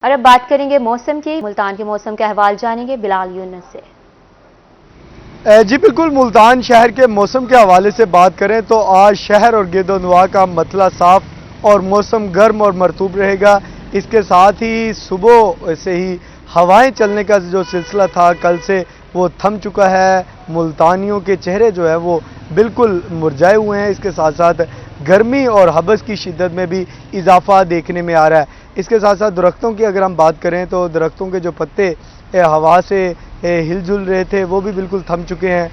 اور اب بات کریں گے موسم کی۔ ملتان کے موسم کے احوال جانیں گے بلال یونس سے۔ جی بالکل، ملتان شہر کے موسم کے حوالے سے بات کریں تو آج شہر اور گرد و نواح کا مطلع صاف اور موسم گرم اور مرطوب رہے گا۔ اس کے ساتھ ہی صبح سے ہی ہوائیں چلنے کا جو سلسلہ تھا کل سے وہ تھم چکا ہے۔ ملتانیوں کے چہرے جو ہے وہ بالکل مرجھائے ہوئے ہیں۔ اس کے ساتھ ساتھ گرمی اور حبس کی شدت میں بھی اضافہ دیکھنے میں آ رہا ہے۔ اس کے ساتھ ساتھ درختوں کی اگر ہم بات کریں تو درختوں کے جو پتے ہوا سے ہل جل رہے تھے وہ بھی بالکل تھم چکے ہیں۔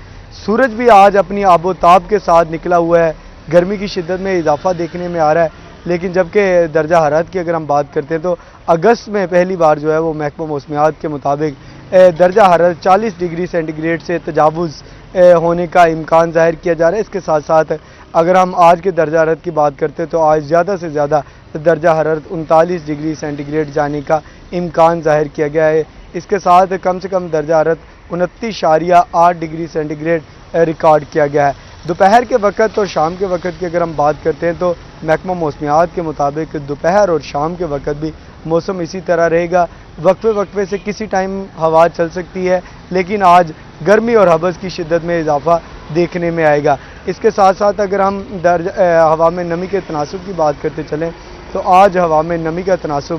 سورج بھی آج اپنی آب و تاب کے ساتھ نکلا ہوا ہے۔ گرمی کی شدت میں اضافہ دیکھنے میں آ رہا ہے، لیکن جبکہ درجہ حرارت کی اگر ہم بات کرتے ہیں تو اگست میں پہلی بار جو ہے وہ محکمہ موسمیات کے مطابق درجہ حرارت 40 ڈگری سینٹی گریڈ سے تجاوز ہونے کا امکان ظاہر کیا جا رہا ہے۔ اس کے ساتھ ساتھ اگر ہم آج کے درجہ حرارت کی بات کرتے ہیں تو آج زیادہ سے زیادہ درجہ حرارت 39 ڈگری سینٹی گریڈ جانے کا امکان ظاہر کیا گیا ہے۔ اس کے ساتھ کم سے کم درجہ حرارت 29.8 ڈگری سینٹی گریڈ ریکارڈ کیا گیا ہے۔ دوپہر کے وقت اور شام کے وقت کی اگر ہم بات کرتے ہیں تو محکمہ موسمیات کے مطابق دوپہر اور شام کے وقت بھی موسم اسی طرح رہے گا۔ وقفے سے کسی ٹائم ہوا چل سکتی ہے، لیکن آج گرمی اور حبس کی شدت میں اضافہ دیکھنے میں آئے گا۔ اس کے ساتھ ساتھ اگر ہم ہوا میں نمی کے تناسب کی بات کرتے چلیں تو آج ہوا میں نمی کا تناسب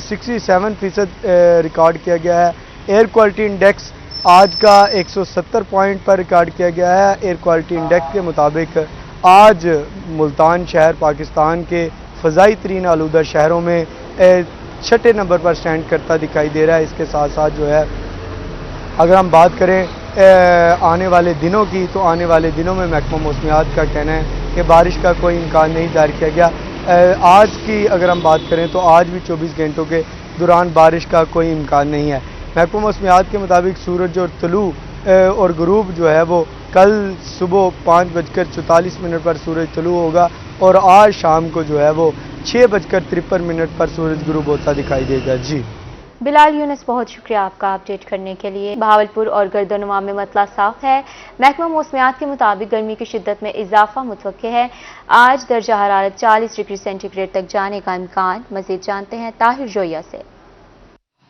67% ریکارڈ کیا گیا ہے۔ ایئر کوالٹی انڈیکس آج کا 170 پوائنٹ پر ریکارڈ کیا گیا ہے۔ ایئر کوالٹی انڈیکس کے مطابق آج ملتان شہر پاکستان کے فضائی ترین آلودہ شہروں میں چھٹے نمبر پر سٹینڈ کرتا دکھائی دے رہا ہے۔ اس کے ساتھ ساتھ جو ہے اگر ہم بات کریں آنے والے دنوں کی تو آنے والے دنوں میں محکمہ موسمیات کا کہنا ہے کہ بارش کا کوئی امکان نہیں ظاہر کیا گیا۔ آج کی اگر ہم بات کریں تو آج بھی 24 گھنٹوں کے دوران بارش کا کوئی امکان نہیں ہے۔ محکمہ موسمیات کے مطابق سورج اور طلوع اور غروب جو ہے وہ کل صبح 5:44 پر سورج طلوع ہوگا اور آج شام کو جو ہے وہ 6:53 پر سورج غروب ہوتا دکھائی دے گا۔ جی بلال یونس، بہت شکریہ آپ کا اپڈیٹ کرنے کے لیے۔ بہاولپور اور گرد و نواح میں مطلع صاف ہے۔ محکمہ موسمیات کے مطابق گرمی کی شدت میں اضافہ متوقع ہے۔ آج درجہ حرارت 40 ڈگری سینٹی گریڈ تک جانے کا امکان۔ مزید جانتے ہیں طاہر جویا سے۔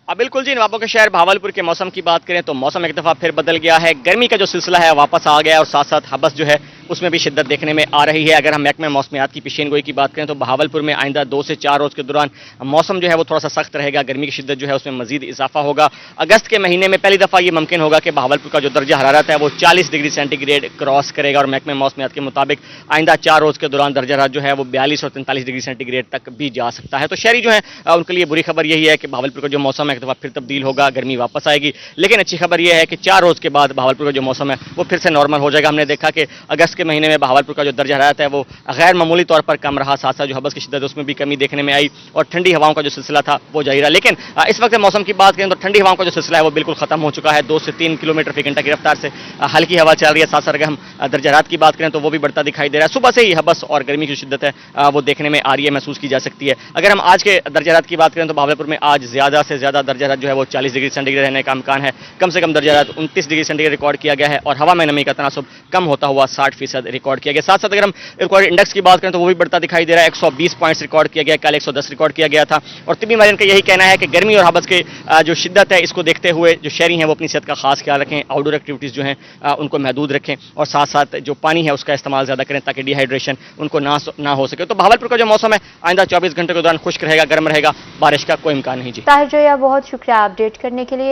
بالکل جی، نوابوں کے شہر بہاولپور کے موسم کی بات کریں تو موسم ایک دفعہ پھر بدل گیا ہے۔ گرمی کا جو سلسلہ ہے واپس آ گیا ہے اور ساتھ ساتھ حبس جو ہے اس میں بھی شدت دیکھنے میں آ رہی ہے۔ اگر ہم محکمہ موسمیات کی پیشین گوئی کی بات کریں تو بہاولپور میں آئندہ 2 سے 4 روز کے دوران موسم جو ہے وہ تھوڑا سا سخت رہے گا۔ گرمی کی شدت جو ہے اس میں مزید اضافہ ہوگا۔ اگست کے مہینے میں پہلی دفعہ یہ ممکن ہوگا کہ بہاولپور کا جو درجہ حرارت ہے وہ 40 ڈگری سینٹی گریڈ کراس کرے گا اور محکمہ موسمیات کے مطابق آئندہ 4 روز کے دوران درجہ حرارت جو ہے وہ 42 اور 43 ڈگری سینٹی گریڈ تک بھی جا سکتا ہے۔ تو شہری جو ہے ان کے لیے بری خبر یہی ہے کہ بہاولپور کا جو موسم ہے ایک دفعہ پھر تبدیل ہوگا، گرمی واپس آئے گی۔ لیکن اچھی خبر یہ ہے کہ 4 روز کے بعد بہاولپور کا جو موسم ہے وہ پھر سے نارمل ہو جائے گا۔ ہم نے دیکھا کہ اگست کے مہینے میں بہاولپور کا جو درجہ حرارت ہے وہ غیر معمولی طور پر کم رہا، ساتھ ساتھ جو حبس کی شدت ہے اس میں بھی کمی دیکھنے میں آئی اور ٹھنڈی ہواؤں کا جو سلسلہ تھا وہ جاری رہا۔ لیکن اس وقت موسم کی بات کریں تو ٹھنڈی ہواؤں کا جو سلسلہ ہے وہ بالکل ختم ہو چکا ہے۔ 2 سے 3 کلومیٹر فی گھنٹہ کی رفتار سے ہلکی ہوا چل رہی ہے۔ ساتھ ساتھ اگر ہم درجہ حرارت کی بات کریں تو وہ بھی بڑھتا دکھائی دے رہا ہے۔ صبح سے ہی حبس اور گرمی کی شدت ہے وہ دیکھنے میں آ رہی ہے، محسوس کی جا سکتی ہے۔ اگر ہم آج کے درجہ حرارت کی بات کریں تو بہاولپور میں آج زیادہ سے زیادہ درجہ حرارت جو ہے وہ 40 ڈگری سینٹی گریڈ رہنے کا امکان ہے۔ کم سے کم درجہ حرارت 29 ڈگری سینٹی گریڈ ریکارڈ کیا گیا ہے اور ہوا میں نمی کا تناسب کم ہوتا ہوا 60% ریکارڈ کیا گیا۔ ساتھ ساتھ اگر ہم ایئر کوالٹی انڈیکس کی بات کریں تو وہ بھی بڑھتا دکھائی دے رہا ہے۔ 120 پوائنٹس ریکارڈ کیا گیا، کل 110 ریکارڈ کیا گیا تھا اور طبی ماہرین کا یہی کہنا ہے کہ گرمی اور حبس کے جو شدت ہے اس کو دیکھتے ہوئے جو شہری ہیں وہ اپنی صحت کا خاص خیال رکھیں، آؤٹ ڈور ایکٹیویٹیز جو ہیں ان کو محدود رکھیں اور ساتھ ساتھ جو پانی ہے اس کا استعمال زیادہ کریں تاکہ ڈی ہائیڈریشن ان کو نہ ہو سکے۔ تو بہاولپور کا جو موسم ہے آئندہ 24 گھنٹوں کے دوران خشک رہے گا، گرم رہے گا، بارش کا کوئی امکان نہیں۔ جی طاہر جویا، بہت شکریہ اپڈیٹ کرنے کے لیے۔